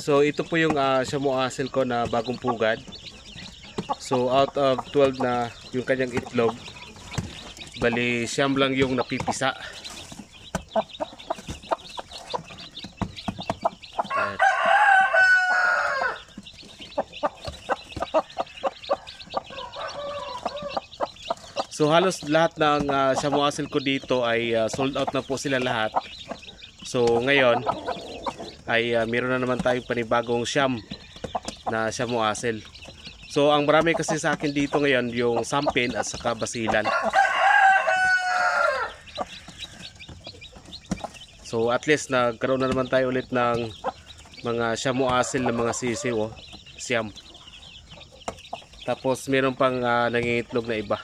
So ito po yung Shamu Hazel ko na bagong pugad. So out of 12 na yung kanyang itlog, bali siyam lang yung napipisa. So halos lahat ng Shamu Hazel ko dito ay sold out na po sila lahat. So ngayon ay meron na naman tayong panibagong siyam na Shamu Hazel. So ang marami kasi sa akin dito ngayon yung sampin at saka basilan. So at least nagkaroon na naman tayo ulit ng mga Shamu Hazel na mga sisiw, oh, siyam. Tapos meron pang nangingitlog na iba.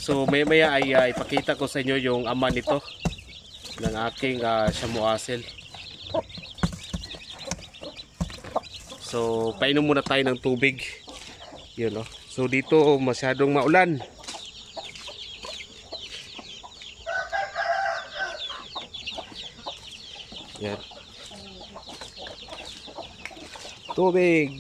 So maya ay ipakita ko sa inyo yung ama nito ng aking Shamu Hazel. So painom muna tayo ng tubig. Yun, oh. So dito masyadong maulan. Yan. Tubig.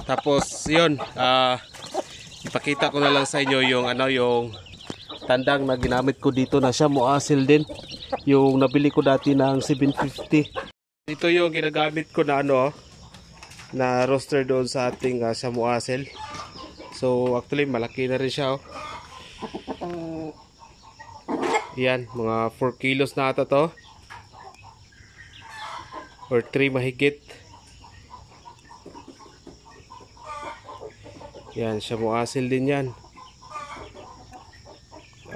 Tapos yun, ipakita ko na lang sa inyo yung yung tandang na ginamit ko dito na Shamu Hazel din, yung nabili ko dati ng 750. Ito yung ginagamit ko na na roaster doon sa ating Shamu Hazel. So actually malaki na rin siya, oh. Yan, mga 4 kilos na ata to, or 3 mahigit. Yan, Shamu Hazel din yan.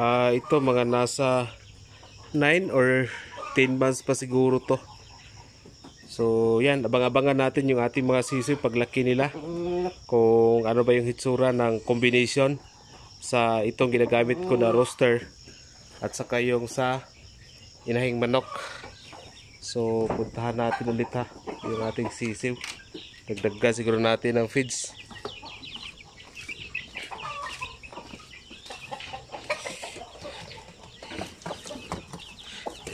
Ito mga nasa 9 or 10 months pa siguro to. So yan, abang-abangan natin yung ating mga sisiw paglaki nila, kung ano ba yung hitsura ng combination sa itong ginagamit ko na roaster at saka yung sa inahing manok. So puntahan natin ulit, ha, yung ating sisiw. Dagdagan siguro natin ng feeds.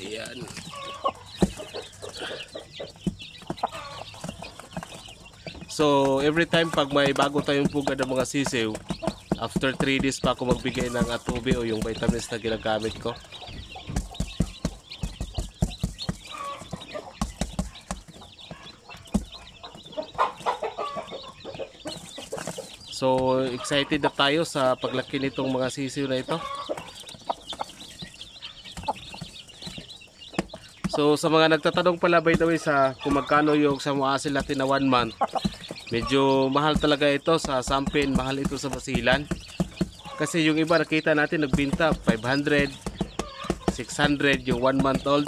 Ayan. So every time pag may bago tayong pugad ng mga sisiw, after 3 days pa ako magbigay ng atubi o yung vitamins na ginagamit ko. So excited na tayo sa paglaki nitong mga sisiw na ito. So sa mga nagtatanong pala, by the way, sa kung magkano yung Shamu Hazel natin na 1 month, medyo mahal talaga ito sa sampin, mahal ito sa basilan. Kasi yung iba nakita natin nagbenta 500, 600 yung 1 month old.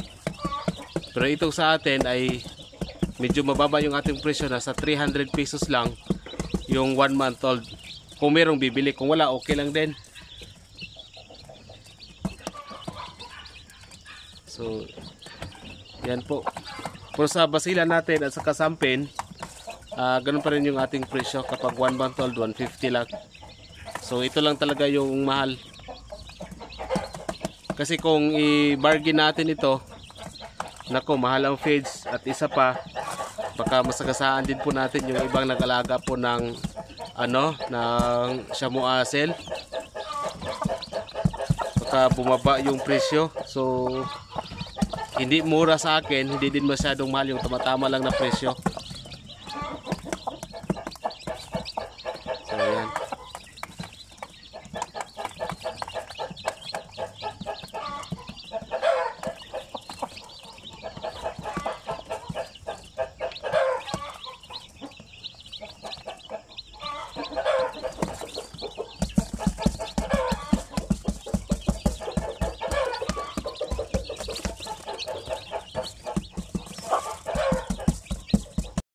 Pero itong sa atin ay medyo mababa yung ating presyo, nasa 300 pesos lang yung 1 month old. Kung merong bibili, kung wala okay lang din. So yan po. Pero sa basilan natin at sa kasampin, ganun pa rin yung ating presyo. Kapag 1 month old, 150 lang. So ito lang talaga yung mahal. Kasi kung i-bargain natin ito, nako, mahal ang feeds. At isa pa, baka masagasaan din po natin yung ibang nag-alaga po ng ng Shamu Hazel. Baka bumaba yung presyo. So hindi mura sa akin, hindi din masyadong mahal, yung tama-tama lang na presyo.